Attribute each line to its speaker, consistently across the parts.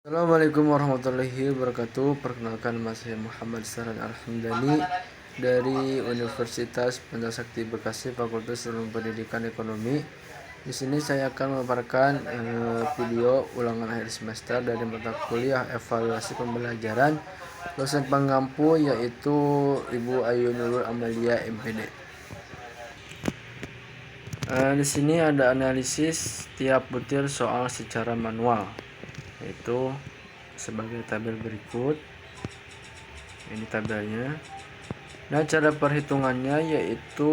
Speaker 1: Assalamualaikum warahmatullahi wabarakatuh. Perkenalkan, saya Muhammad Saran Al-Hamdani dari Universitas Pentasakti Bekasi, Fakultas Ilmu Pendidikan Ekonomi. Di sini saya akan memaparkan video ulangan akhir semester dari mata kuliah evaluasi pembelajaran dosen penggampu, yaitu Ibu Ayu Nurul Amalia MPD. Di sini ada analisis tiap butir soal secara manual, yaitu sebagai tabel berikut. Ini tabelnya. Nah, cara perhitungannya yaitu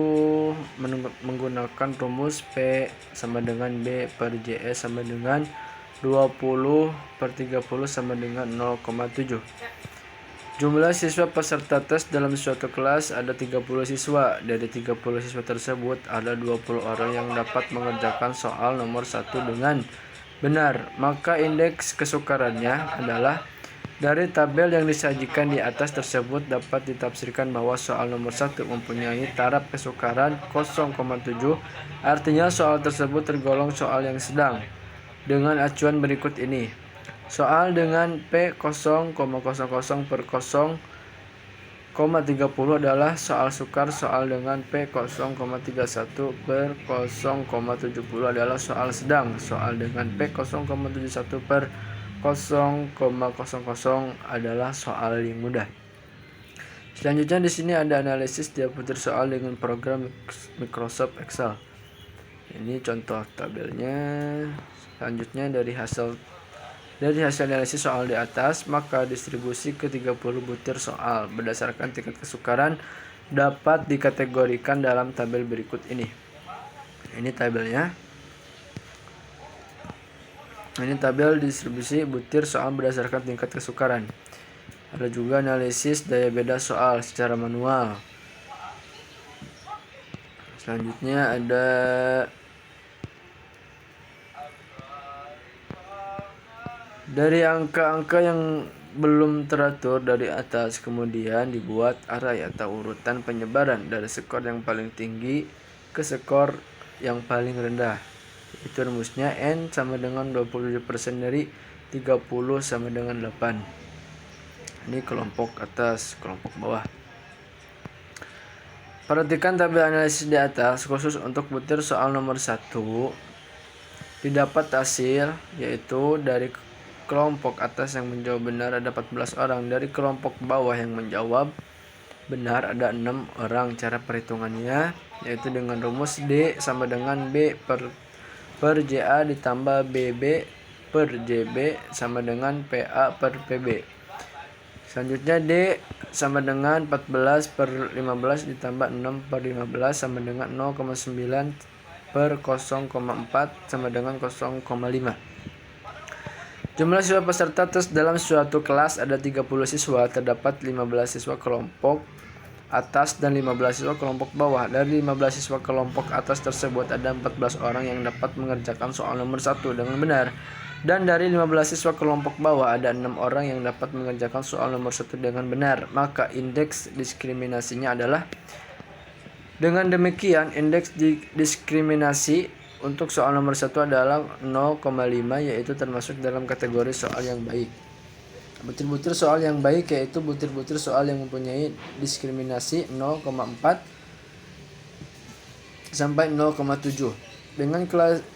Speaker 1: menggunakan rumus P sama dengan B per JS sama dengan 20 per 30 sama dengan 0,7. Jumlah siswa peserta tes dalam suatu kelas ada 30 siswa. Dari 30 siswa tersebut ada 20 orang yang dapat mengerjakan soal nomor 1 dengan benar. Maka indeks kesukarannya adalah dari tabel yang disajikan di atas tersebut dapat ditafsirkan bahwa soal nomor 1 mempunyai taraf kesukaran 0,7, artinya soal tersebut tergolong soal yang sedang. Dengan acuan berikut ini. Soal dengan P 0,00 per 0,30 adalah soal sukar. Soal dengan P 0,31 per 0,70 adalah soal sedang. Soal dengan P 0,71 per 0,00 adalah soal yang mudah. Selanjutnya di sini ada analisis tiap butir soal dengan program Microsoft Excel. Ini contoh tabelnya. Selanjutnya dari hasil analisis soal di atas, maka distribusi ke 30 butir soal berdasarkan tingkat kesukaran dapat dikategorikan dalam tabel berikut ini. Ini tabelnya. Ini tabel distribusi butir soal berdasarkan tingkat kesukaran. Ada juga analisis daya beda soal secara manual. Selanjutnya ada dari angka-angka yang belum teratur dari atas, kemudian dibuat array atau urutan penyebaran dari skor yang paling tinggi ke skor yang paling rendah. Itu rumusnya N sama dengan 27% dari 30 sama dengan 8. Ini kelompok atas, kelompok bawah. Perhatikan tabel analisis di atas khusus untuk butir soal nomor 1. Didapat hasil yaitu dari kelompok atas yang menjawab benar ada 14 orang. Dari kelompok bawah yang menjawab benar ada 6 orang. Cara perhitungannya yaitu dengan rumus D sama dengan B per JA ditambah BB per JB sama dengan PA per PB. Selanjutnya D sama dengan 14 per 15 ditambah 6 per 15 sama dengan 0,9 per 0,4 sama dengan 0,5. Jumlah siswa peserta tes dalam suatu kelas ada 30 siswa. Terdapat 15 siswa kelompok atas dan 15 siswa kelompok bawah. Dari 15 siswa kelompok atas tersebut ada 14 orang yang dapat mengerjakan soal nomor 1 dengan benar. Dan dari 15 siswa kelompok bawah ada 6 orang yang dapat mengerjakan soal nomor 1 dengan benar. Maka indeks diskriminasinya adalah, dengan demikian indeks diskriminasi untuk soal nomor 1 adalah 0,5, yaitu termasuk dalam kategori soal yang baik. Butir-butir soal yang baik yaitu butir-butir soal yang mempunyai diskriminasi 0,4 sampai 0,7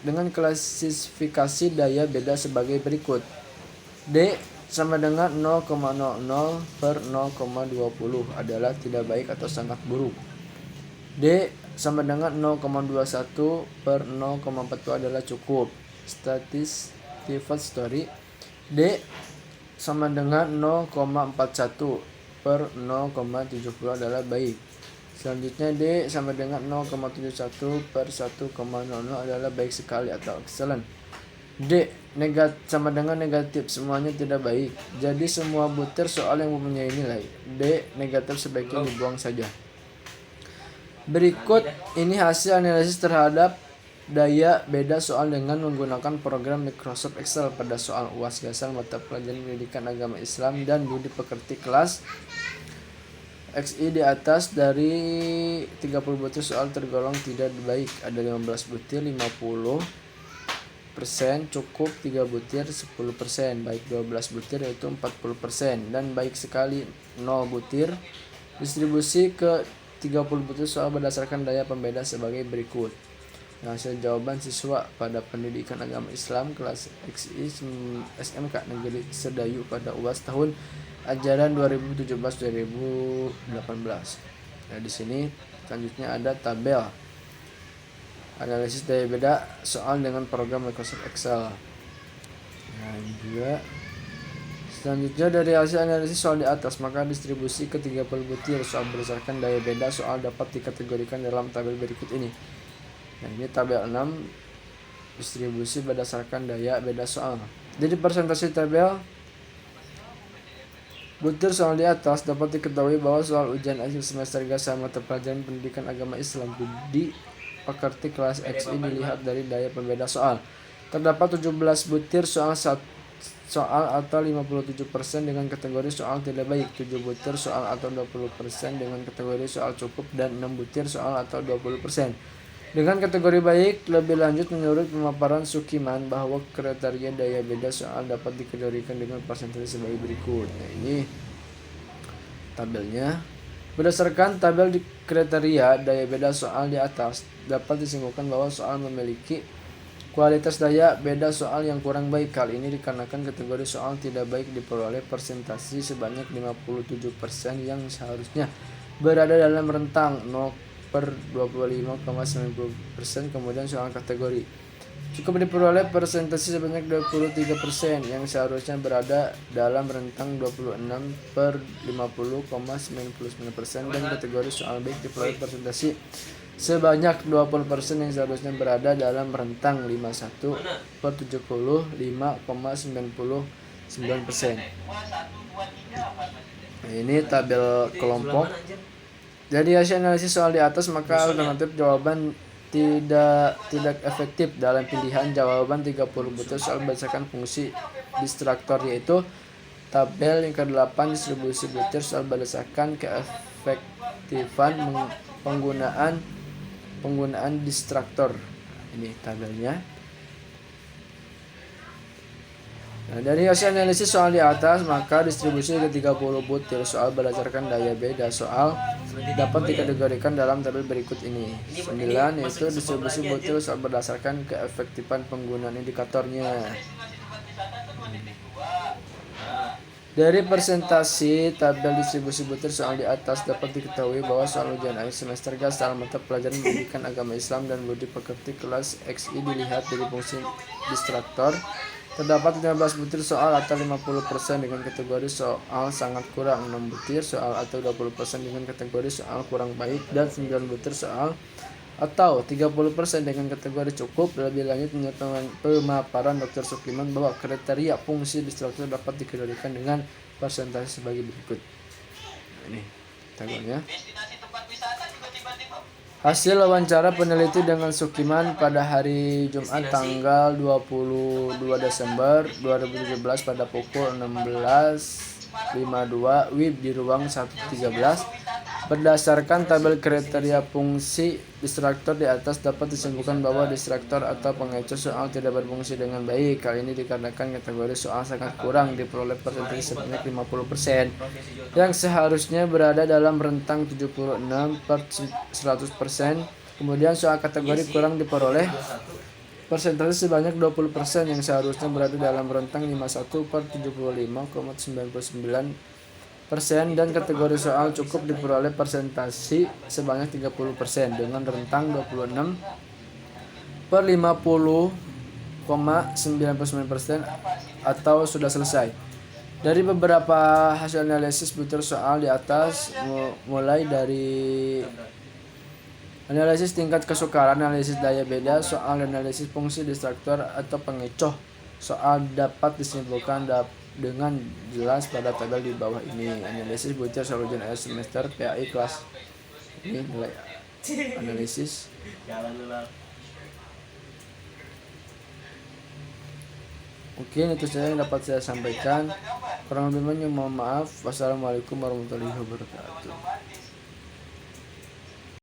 Speaker 1: dengan klasifikasi daya beda sebagai berikut. D sama dengan 0,00 per 0,20 adalah tidak baik atau sangat buruk. D sama dengan 0,21 per 0,40 adalah cukup. Statistic story. D sama dengan 0,41 per 0,70 adalah baik. Selanjutnya D sama dengan 0,71 per 1,00 adalah baik sekali atau excellent. D sama dengan negatif, semuanya tidak baik. Jadi semua butir soal yang mempunyai nilai D negatif sebaiknya dibuang saja. Berikut ini hasil analisis terhadap daya beda soal dengan menggunakan program Microsoft Excel pada soal UAS dasar mata pelajaran pendidikan agama Islam dan budi pekerti kelas XI di atas. Dari 30 butir soal tergolong tidak baik ada 15 butir, 50 cukup 3 butir 10%, baik 12 butir yaitu 40%, dan baik sekali 0 butir. Distribusi ke 30 butir soal berdasarkan daya pembeda sebagai berikut. Hasil jawaban siswa pada pendidikan agama Islam kelas XI SMK Negeri Sedayu pada UAS tahun ajaran 2017-2018. Nah, di sini selanjutnya ada tabel analisis daya beda soal dengan program Microsoft Excel. Nah, ini juga selanjutnya dari hasil analisis soal di atas, maka distribusi ke 30 butir soal berdasarkan daya beda soal dapat dikategorikan dalam tabel berikut ini. Nah, ini tabel 6 distribusi berdasarkan daya beda soal. Jadi presentasi tabel butir soal di atas dapat diketahui bahwa soal ujian akhir semester GASA mata pelajaran pendidikan agama Islam di pekerti kelas XI dilihat dari daya pembeda soal. Terdapat 17 butir soal atau 57% dengan kategori soal tidak baik, 7 butir soal atau 20% dengan kategori soal cukup, dan 6 butir soal atau 20% dengan kategori baik. Lebih lanjut, menurut pemaparan Sukiman bahwa kriteria daya beda soal dapat dikategorikan dengan persentase sebagai berikut. Nah, ini tabelnya. Berdasarkan tabel di kriteria daya beda soal di atas, dapat disimpulkan bahwa soal memiliki kualitas daya beda soal yang kurang baik. Hal ini dikarenakan kategori soal tidak baik diperoleh persentase sebanyak 57% yang seharusnya berada dalam rentang 0/25,90%. Kemudian soal kategori cukup diperoleh persentase sebanyak 23% yang seharusnya berada dalam rentang 26/50,99%, dan kategori soal baik diperoleh persentase sebanyak 20% yang seharusnya berada dalam rentang 51/75,99%. Nah, ini tabel kelompok. Jadi hasil analisis soal di atas, maka alternatif jawaban tidak efektif dalam pilihan jawaban 30 butir soal berdasarkan fungsi distraktor, yaitu tabel yang ke-8 distribusi butir soal berdasarkan keefektifan penggunaan distraktor. Ini tabelnya. Nah, dari hasil analisis soal di atas, maka distribusi ke 30 butir soal berdasarkan daya beda soal dapat dikategorikan dalam tabel berikut ini. 9 yaitu distribusi butir soal berdasarkan keefektifan penggunaan indikatornya. Dari presentasi tabel distribusi butir soal di atas dapat diketahui bahwa soal ujian akhir semester GASA mata pelajaran pendidikan agama Islam dan budi pekerti kelas XI dilihat dari fungsi distraktor. Terdapat 15 butir soal atau 50% dengan kategori soal sangat kurang, 6 butir soal atau 20% dengan kategori soal kurang baik, dan 9 butir soal atau 30% dengan kategori cukup. Lebih lanjut, menurut pemaparan Dr. Sukiman bahwa kriteria fungsi distraktor dapat dikategorikan dengan persentase sebagai berikut. Nah, ini tabelnya. Hasil wawancara peneliti dengan Sukiman pada hari Jumat tanggal 22 Desember 2017 pada pukul 16.52 WIB di ruang 113. Berdasarkan tabel kriteria fungsi distraktor di atas, dapat disimpulkan bahwa distraktor atau pengecoh soal tidak berfungsi dengan baik. Kali ini dikarenakan kategori soal sangat kurang diperoleh persentase sebanyak 50% yang seharusnya berada dalam rentang 76/100%. Kemudian soal kategori kurang diperoleh persentase sebanyak 20% yang seharusnya berada dalam rentang 51/75,99%, dan kategori soal cukup diperoleh persentase sebanyak 30% dengan rentang 26/50,99% atau sudah selesai. Dari beberapa hasil analisis butir soal di atas, mulai dari analisis tingkat kesukaran, analisis daya beda soal, analisis fungsi distraktor atau pengecoh soal, dapat disimpulkan dengan jelas pada tabel di bawah ini. Analisis butir soal ujian akhir semester PAI kelas ini, nilai analisis. Mungkin itu saja yang dapat saya sampaikan. Kurang lebihnya mohon maaf. Wassalamualaikum warahmatullahi wabarakatuh.